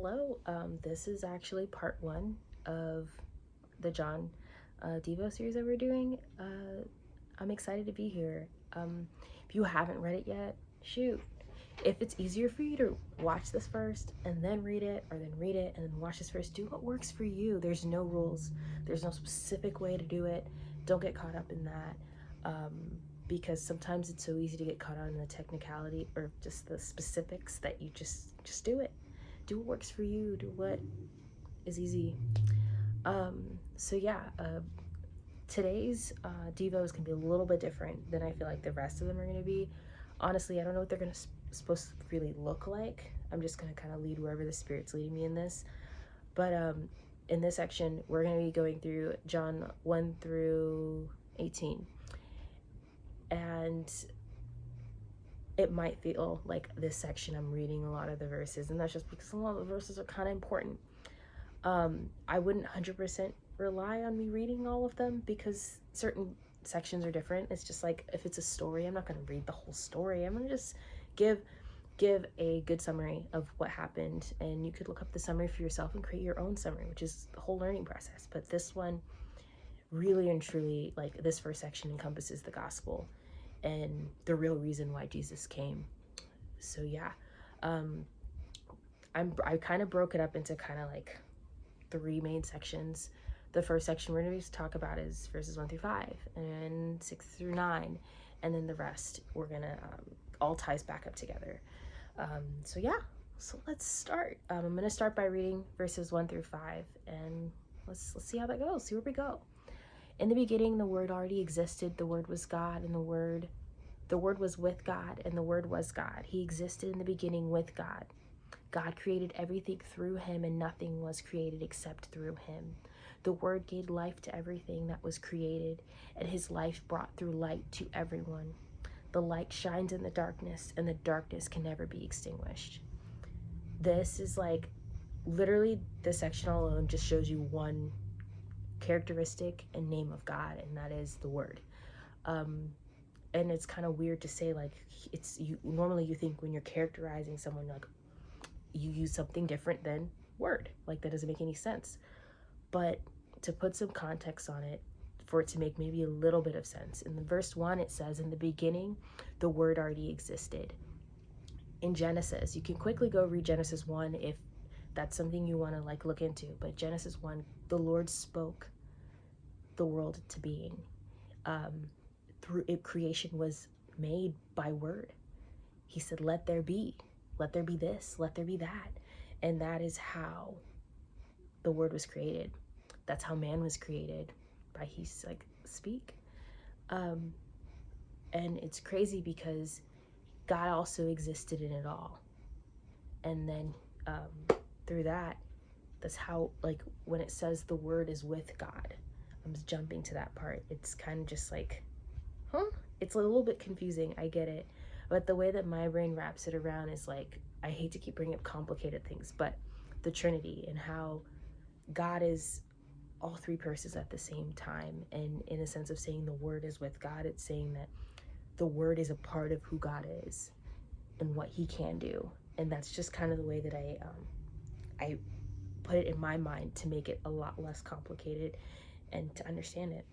Hello. This is actually part one of the John Devo series that we're doing. I'm excited to be here. If you haven't read it yet, shoot. If it's easier for you to watch this first and then read it, or then read it and then watch this first, do what works for you. There's no rules. There's no specific way to do it. Don't get caught up in that. Because sometimes it's so easy to get caught on the technicality or just the specifics that you just do it. Do what works for you. Do what is easy. So yeah, today's Devos can be a little bit different than I feel like the rest of them are going to be. Honestly, I don't know what they're going to supposed to really look like. I'm just going to kind of lead wherever the Spirit's leading me in this. But in this section, we're going to be going through John 1 through 18. And it might feel like this section I'm reading a lot of the verses, and that's just because a lot of the verses are kind of important. I wouldn't 100% rely on me reading all of them because certain sections are different. It's just like if it's a story, I'm not going to read the whole story. I'm going to just give a good summary of what happened, and you could look up the summary for yourself and create your own summary, which is the whole learning process. But this one really and truly, like, this first section encompasses the gospel and the real reason why Jesus came. So yeah, I kind of broke it up into kind of like 3 main sections. The first section we're going to talk about is verses 1 through 5 and 6 through 9, and then the rest we're gonna all ties back up together. So yeah, so let's start. I'm gonna start by reading verses 1 through 5, and let's see how that goes. See where we go. In the beginning, the Word already existed. The Word was God, and the Word was with God, and the Word was God. He existed in the beginning with God. God created everything through him, and nothing was created except through him. The Word gave life to everything that was created, and his life brought through light to everyone. The light shines in the darkness, and the darkness can never be extinguished. This is like, literally, this section alone just shows you one characteristic and name of God, and that is the Word. And it's kind of weird to say, like, it's you normally you think when you're characterizing someone, like, you use something different than Word. Like, that doesn't make any sense. But to put some context on it, for it to make maybe a little bit of sense, in the verse 1 it says, in the beginning the Word already existed. In Genesis, you can quickly go read Genesis 1 if that's something you want to like look into, but Genesis 1, the Lord spoke the world to being. Through it, creation was made by Word. He said, let there be this, let there be that. And that is how the Word was created. That's how man was created, by his like speak. And it's crazy because God also existed in it all. And then through that's how, like, when it says the Word is with God, I'm just jumping to that part. It's kind of just like, it's a little bit confusing, I get it, but the way that my brain wraps it around is like, I hate to keep bringing up complicated things, but the Trinity and how God is all 3 persons at the same time. And in a sense of saying the Word is with God, it's saying that the Word is a part of who God is and what he can do. And that's just kind of the way that I put it in my mind to make it a lot less complicated and to understand it.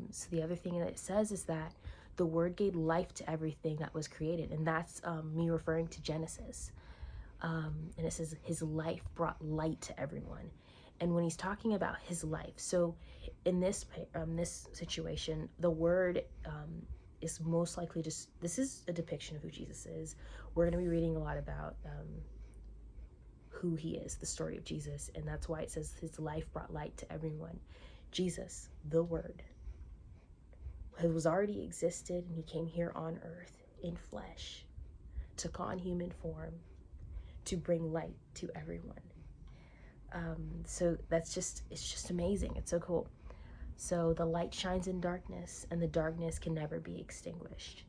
So the other thing that it says is that the Word gave life to everything that was created, and that's me referring to Genesis. And it says his life brought light to everyone. And when he's talking about his life, so in this situation, the Word is most likely just, this is a depiction of who Jesus is. We're going to be reading a lot about who he is, the story of Jesus, and that's why it says his life brought light to everyone. Jesus, the Word, who was already existed, and he came here on earth in flesh, took on human form to bring light to everyone. So it's just amazing. It's so cool. So the light shines in darkness, and the darkness can never be extinguished.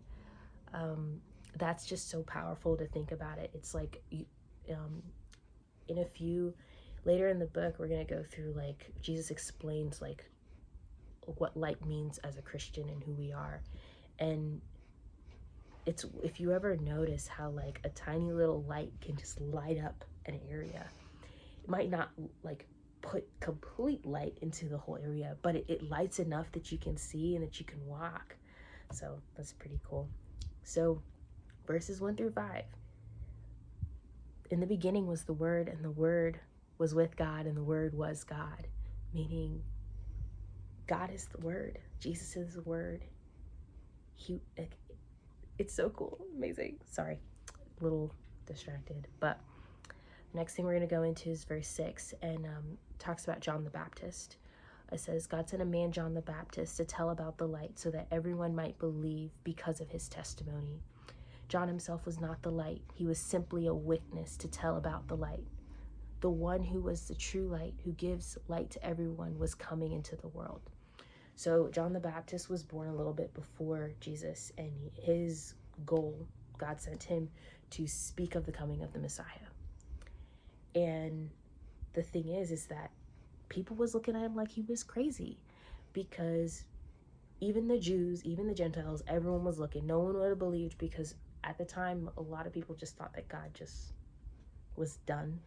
That's just so powerful to think about it. It's like, in a few, later in the book, we're going to go through, like, Jesus explains, like, what light means as a Christian and who we are. And it's, if you ever notice how like a tiny little light can just light up an area, it might not like put complete light into the whole area, but it lights enough that you can see and that you can walk. So that's pretty cool. So verses 1 through 5. In the beginning was the Word, and the Word was with God, and the Word was God. Meaning, God is the Word. Jesus is the Word. It's so cool. Amazing. Sorry, a little distracted. But next thing we're going to go into is verse 6, and talks about John the Baptist. It says, God sent a man, John the Baptist, to tell about the light so that everyone might believe because of his testimony. John himself was not the light. He was simply a witness to tell about the light. The one who was the true light, who gives light to everyone, was coming into the world. So John the Baptist was born a little bit before Jesus, and his goal, God sent him to speak of the coming of the Messiah. And the thing is that people was looking at him like he was crazy, because even the Jews, even the Gentiles, everyone was looking. No one would have believed, because at the time, a lot of people just thought that God just was done,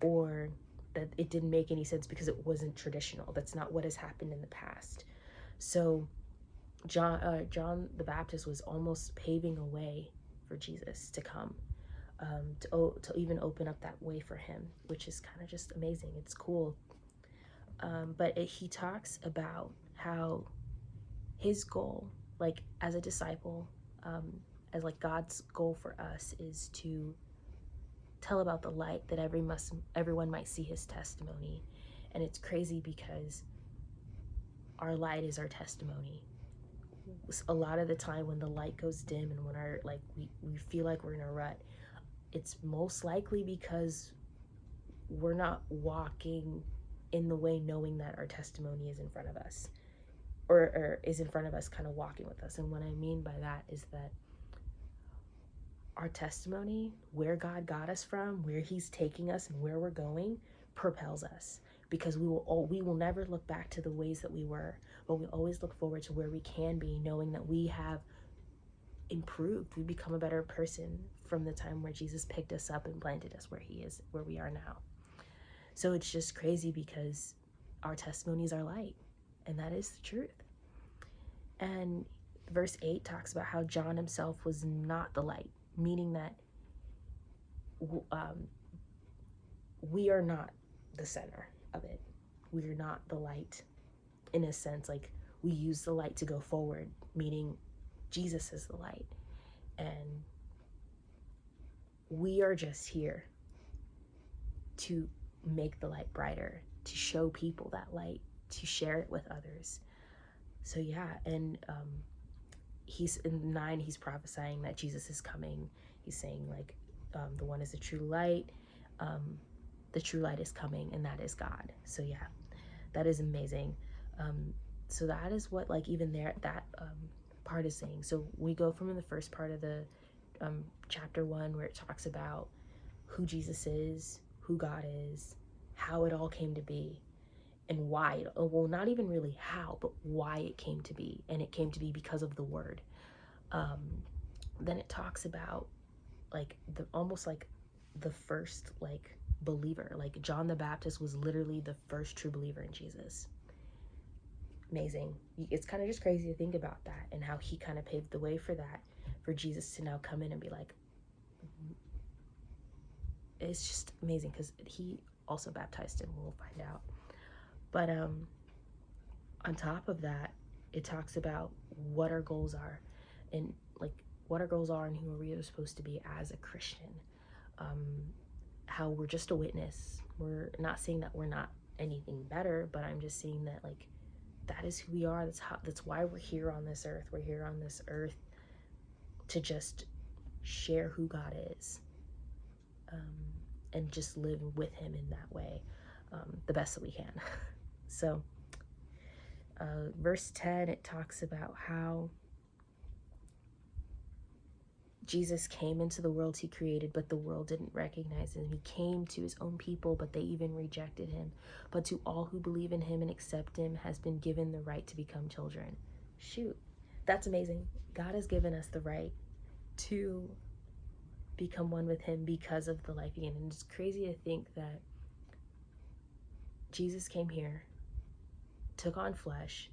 or that it didn't make any sense because it wasn't traditional. That's not what has happened in the past. So John the Baptist was almost paving a way for Jesus to come, to even open up that way for him, which is kind of just amazing. It's cool. But he talks about how his goal, like as a disciple, as like God's goal for us, is to tell about the light that everyone might see his testimony. And it's crazy because our light is our testimony. A lot of the time when the light goes dim and when we feel like we're in a rut, it's most likely because we're not walking in the way knowing that our testimony is in front of us, or is in front of us, kind of walking with us. And what I mean by that is that our testimony, where God got us from, where he's taking us and where we're going, propels us, because we will never look back to the ways that we were, but we always look forward to where we can be, knowing that we have improved. We become a better person from the time where Jesus picked us up and planted us where we are now. So it's just crazy because our testimonies are light, and that is the truth. And verse 8 talks about how John himself was not the light, meaning that we are not the center of it. We are not the light, in a sense. Like, we use the light to go forward, meaning Jesus is the light, and we are just here to make the light brighter, to show people that light, to share it with others. So yeah, and he's in 9, he's prophesying that Jesus is coming. He's saying like, the one is the true light. The true light is coming, and that is God. So yeah, that is amazing. So that is what, like, even there, that part is saying. So we go from the first part of the chapter 1, where it talks about who Jesus is, who God is, how it all came to be, and why. Well, not even really how, but why it came to be. And it came to be because of the Word. Then it talks about like almost like the first like believer. Like, John the Baptist was literally the first true believer in Jesus. Amazing. It's kind of just crazy to think about that, and how he kind of paved the way for that, for Jesus to now come in and be like, it's just amazing, because he also baptized him. We'll find out. But on top of that, it talks about what our goals are, and like what our goals are, and who we are supposed to be as a Christian. How we're just a witness. We're not saying that we're not anything better, but I'm just saying that, like, that is who we are. That's why we're here on this earth. We're here on this earth to just share who God is, and just live with him in that way, the best that we can. So verse 10, it talks about how Jesus came into the world he created, but the world didn't recognize him. He came to his own people, but they even rejected him. But to all who believe in him and accept him has been given the right to become children. Shoot, that's amazing. God has given us the right to become one with him because of the life he gained. And it's crazy to think that Jesus came here, took on flesh,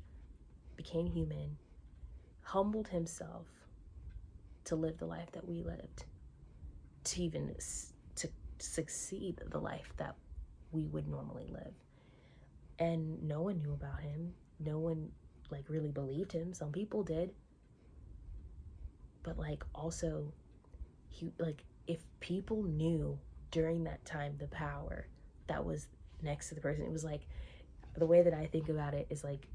became human, humbled himself to live the life that we lived, to even to succeed the life that we would normally live. And no one knew about him. No one like really believed him. Some people did. But like also he like if people knew during that time the power that was next to the person, it was like the way that I think about it is like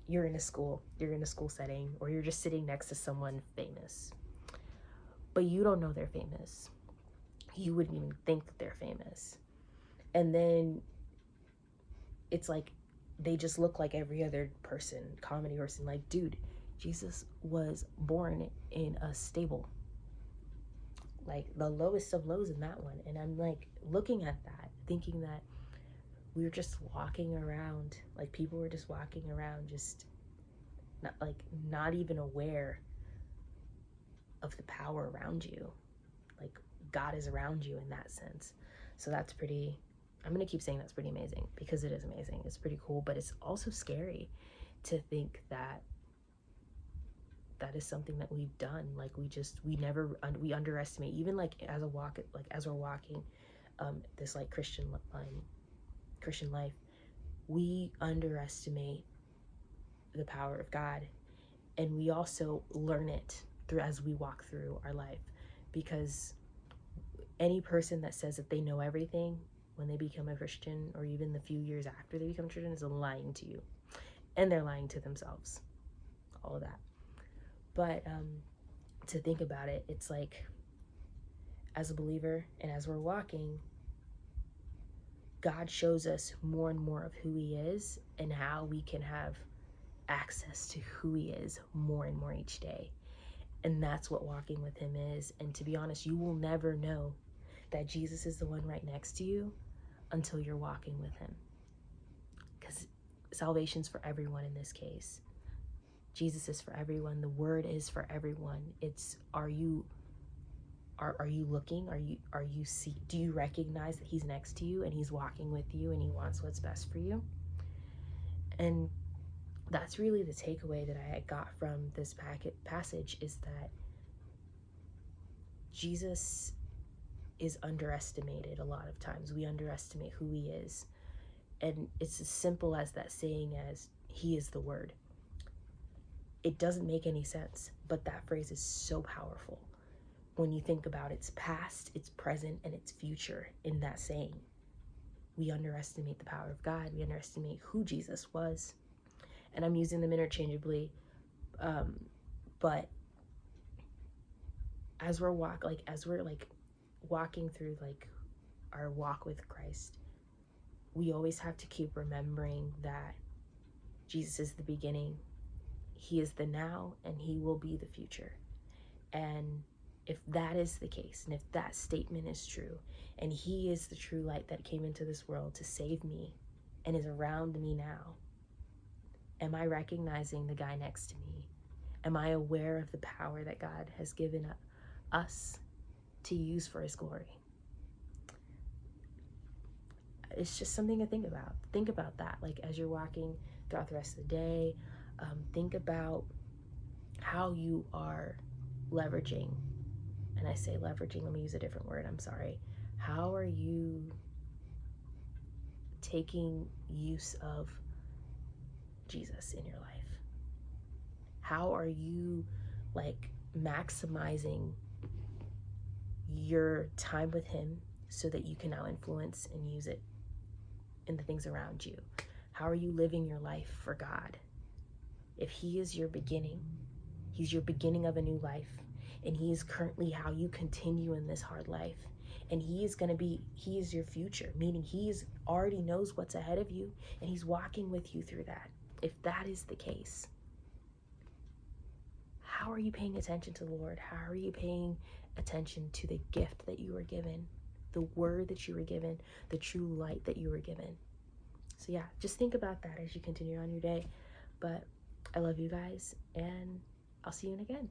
you're in a school setting, or you're just sitting next to someone famous, but you don't know they're famous. You wouldn't even think that they're famous. And then it's like they just look like every other person, comedy person. Like, dude, Jesus was born in a stable, like the lowest of lows in that one. And I'm like looking at that, thinking that we were just walking around, like people were just walking around, just not even aware of the power around you. Like God is around you in that sense. So that's pretty, I'm gonna keep saying that's pretty amazing, because it is amazing. It's pretty cool, but it's also scary to think that that is something that we've done. Like we underestimate, even like as we're walking this like Christian life, we underestimate the power of God, and we also learn it through as we walk through our life. Because any person that says that they know everything when they become a Christian, or even the few years after they become a Christian, is lying to you, and they're lying to themselves, all of that. But to think about it, it's like as a believer and as we're walking, God shows us more and more of who he is and how we can have access to who he is more and more each day. And that's what walking with him is. And to be honest, you will never know that Jesus is the one right next to you until you're walking with him. Because salvation's for everyone in this case. Jesus is for everyone. The word is for everyone. It's, are you looking? Do you recognize that he's next to you and he's walking with you and he wants what's best for you? And that's really the takeaway that I got from this passage, is that Jesus is underestimated a lot of times. We underestimate who he is. And it's as simple as that saying as, he is the word. It doesn't make any sense, but that phrase is so powerful when you think about its past, its present, and its future in that saying. We underestimate the power of God. We underestimate who Jesus was. And I'm using them interchangeably, but as we're walking through like our walk with Christ, we always have to keep remembering that Jesus is the beginning, he is the now, and he will be the future. And if that is the case, and if that statement is true, and he is the true light that came into this world to save me and is around me now, am I recognizing the guy next to me? Am I aware of the power that God has given us to use for his glory? It's just something to think about. Think about that, like as you're walking throughout the rest of the day. Think about how you are leveraging, and I say leveraging, let me use a different word, I'm sorry. How are you taking use of Jesus in your life? How are you like maximizing your time with him so that you can now influence and use it in the things around you? How are you living your life for God? If he is your beginning, he's your beginning of a new life, and he is currently how you continue in this hard life, and he is your future, meaning he already knows what's ahead of you, and he's walking with you through that. If that is the case, how are you paying attention to the Lord? How are you paying attention to the gift that you were given, the word that you were given, the true light that you were given? So yeah, just think about that as you continue on your day. But I love you guys, and I'll see you again.